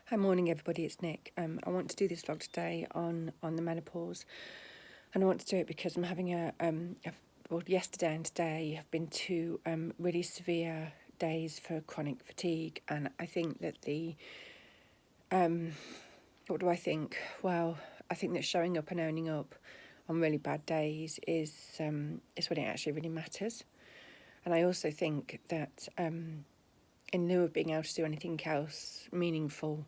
Hi, morning everybody, it's Nick. I want to do this vlog today on the menopause, and I want to do it because I'm having well, yesterday and today have been two really severe days for chronic fatigue, and I think that what do I think? Well, I think that showing up and owning up on really bad days is when it actually really matters. And I also think that in lieu of being able to do anything else meaningful,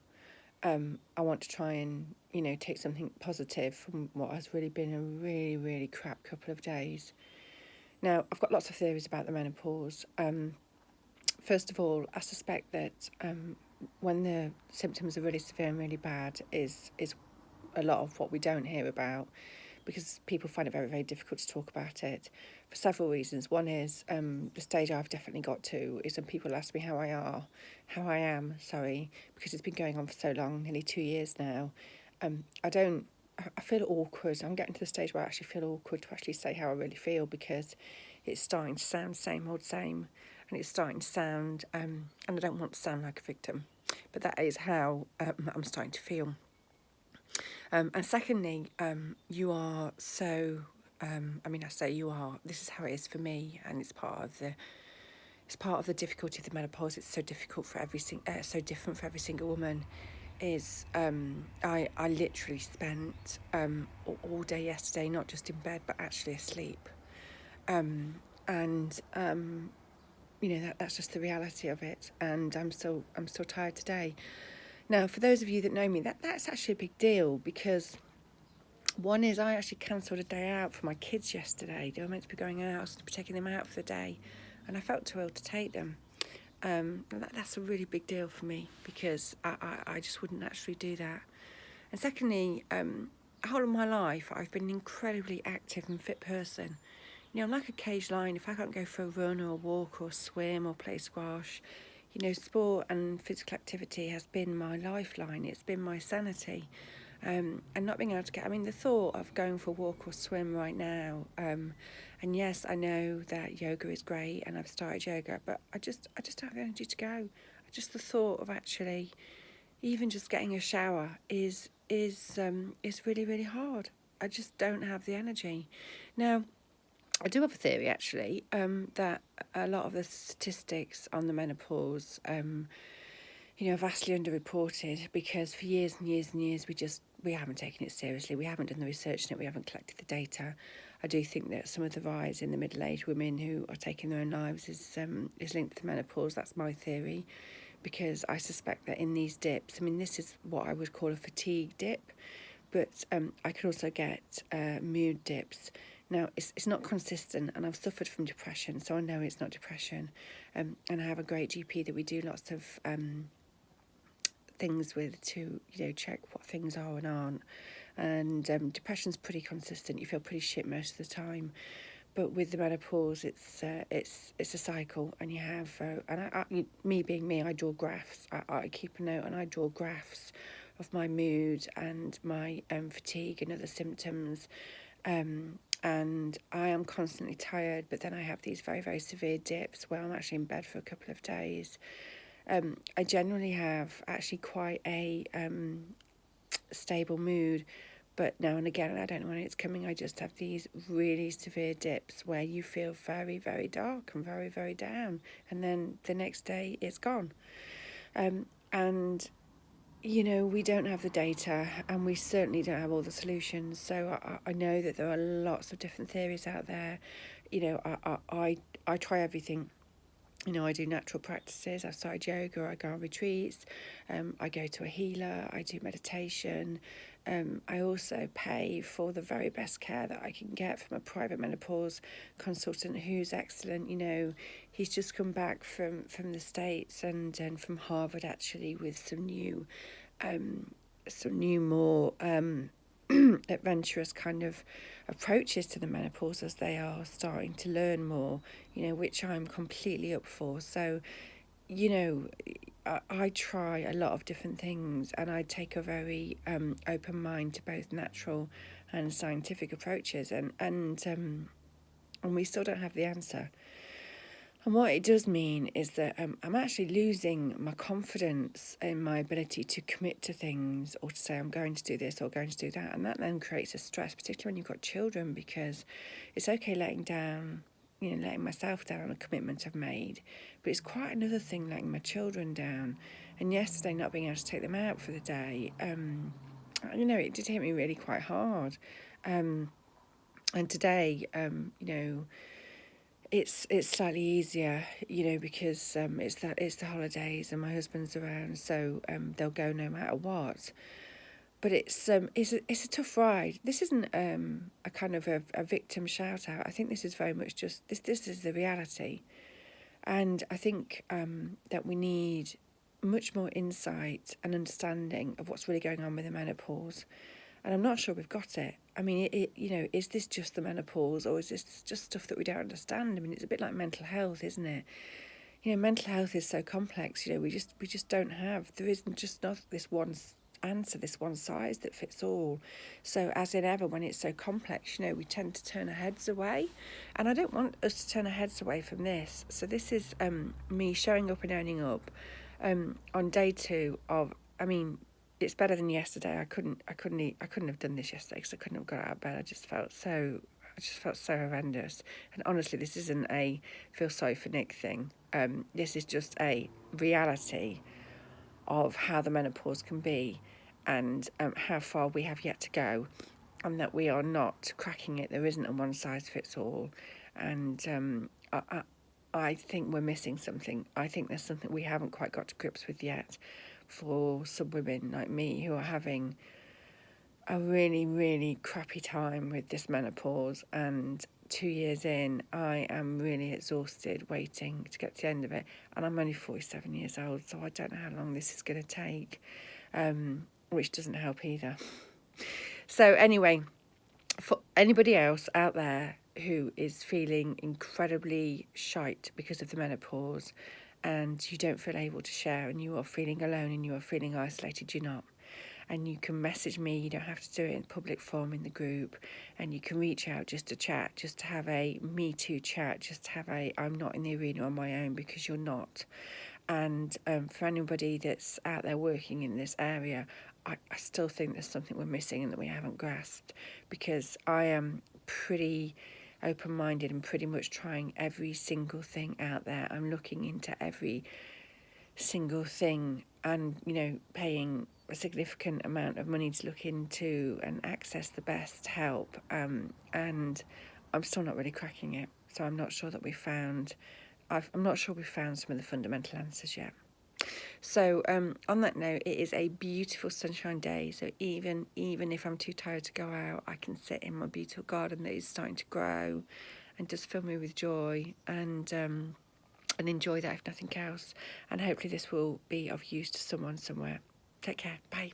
I want to try and, take something positive from what has really been a really, really crap couple of days. Now, I've got lots of theories about the menopause. First of all, I suspect that when the symptoms are really severe and really bad is a lot of what we don't hear about, because people find it very, very difficult to talk about it for several reasons. One is the stage I've definitely got to is when people ask me how I am, because it's been going on for so long, nearly 2 years now. I feel awkward. I'm getting to the stage where I actually feel awkward to actually say how I really feel, because it's starting to sound same old same, and it's starting to sound, and I don't want to sound like a victim, but that is how I'm starting to feel. And secondly, you are so, I say you are, this is how it is for me, and it's part of the difficulty of the menopause. It's so difficult for so different for every single woman. Is I literally spent all day yesterday not just in bed but actually asleep, and that's just the reality of it. And I'm still tired today. Now, for those of you that know me, that's actually a big deal, because one is I actually cancelled a day out for my kids yesterday. They were meant to be going out, I was to be taking them out for the day, and I felt too ill to take them. That's a really big deal for me, because I just wouldn't actually do that. And secondly, the whole of my life I've been an incredibly active and fit person. I'm like a cage lion. If I can't go for a run or a walk or swim or play squash, sport and physical activity has been my lifeline. It's been my sanity. And not being able to the thought of going for a walk or swim right now, and yes, I know that yoga is great and I've started yoga, but I just don't have the energy to go. Just the thought of actually even just getting a shower is really, really hard. I just don't have the energy. Now, I do have a theory actually, that a lot of the statistics on the menopause, vastly underreported, because for years and years and years we haven't taken it seriously. We haven't done the research in it. We haven't collected the data. I do think that some of the rise in the middle-aged women who are taking their own lives is linked to the menopause. That's my theory, because I suspect that in these dips, this is what I would call a fatigue dip, but I could also get mood dips. Now, it's not consistent, and I've suffered from depression, so I know it's not depression. And I have a great GP that we do lots of things with to check what things are and aren't. And depression's pretty consistent. You feel pretty shit most of the time, but with the menopause, it's a cycle, and you have me being me, I draw graphs. I keep a note, and I draw graphs of my mood and my fatigue and other symptoms. And I am constantly tired, but then I have these very, very severe dips where I'm actually in bed for a couple of days. I generally have actually quite a stable mood, but now and again, I don't know when it's coming, I just have these really severe dips where you feel very, very dark and very, very down, and then the next day it's gone. And we don't have the data, and we certainly don't have all the solutions. So I know that there are lots of different theories out there. I try everything. I do natural practices. I've started yoga. I go on retreats. I go to a healer. I do meditation. I also pay for the very best care that I can get from a private menopause consultant who's excellent. He's just come back from the States and from Harvard, actually, with some new more adventurous kind of approaches to the menopause, as they are starting to learn more, which I'm completely up for. So, I try a lot of different things, and I take a very open mind to both natural and scientific approaches, and we still don't have the answer. And what it does mean is that I'm actually losing my confidence in my ability to commit to things, or to say I'm going to do this or going to do that. And that then creates a stress, particularly when you've got children, because it's okay letting down, letting myself down on a commitment I've made. But it's quite another thing letting my children down. And yesterday, not being able to take them out for the day, it did hit me really quite hard. And today, it's slightly easier, because it's the holidays and my husband's around, so they'll go no matter what. But it's a tough ride. This isn't a kind of a victim shout out. I think this is very much just this is the reality, and I think that we need much more insight and understanding of what's really going on with the menopause. And I'm not sure we've got it. I mean, is this just the menopause, or is this just stuff that we don't understand? I mean, it's a bit like mental health, isn't it? Mental health is so complex. We just don't have. There isn't just not this one answer, this one size that fits all. So as in ever, when it's so complex, we tend to turn our heads away, and I don't want us to turn our heads away from this. So this is me showing up and owning up on day 2 of. I mean, it's better than yesterday. I couldn't have done this yesterday because I couldn't have got out of bed. I just felt so horrendous. And honestly, this isn't a feel sorry for Nick thing. This is just a reality of how the menopause can be, and how far we have yet to go, and that we are not cracking it. There isn't a one size fits all, and I think we're missing something. I think there's something we haven't quite got to grips with yet, for some women like me who are having a really, really crappy time with this menopause. And 2 years in, I am really exhausted waiting to get to the end of it. And I'm only 47 years old, so I don't know how long this is going to take, which doesn't help either. So anyway, for anybody else out there who is feeling incredibly shite because of the menopause, and you don't feel able to share, and you are feeling alone and you are feeling isolated, you're not. And you can message me. You don't have to do it in public form in the group, and you can reach out just to chat, just to have a me too chat, just to have a I'm not in the arena on my own, because you're not. And for anybody that's out there working in this area, I still think there's something we're missing and that we haven't grasped, because I am pretty open-minded and pretty much trying every single thing out there. I'm looking into every single thing, and paying a significant amount of money to look into and access the best help, and I'm still not really cracking it. So I'm not sure that I'm not sure we've found some of the fundamental answers yet. So on that note, it is a beautiful sunshine day. So even if I'm too tired to go out, I can sit in my beautiful garden that is starting to grow and just fill me with joy, and enjoy that if nothing else. And hopefully this will be of use to someone somewhere. Take care. Bye.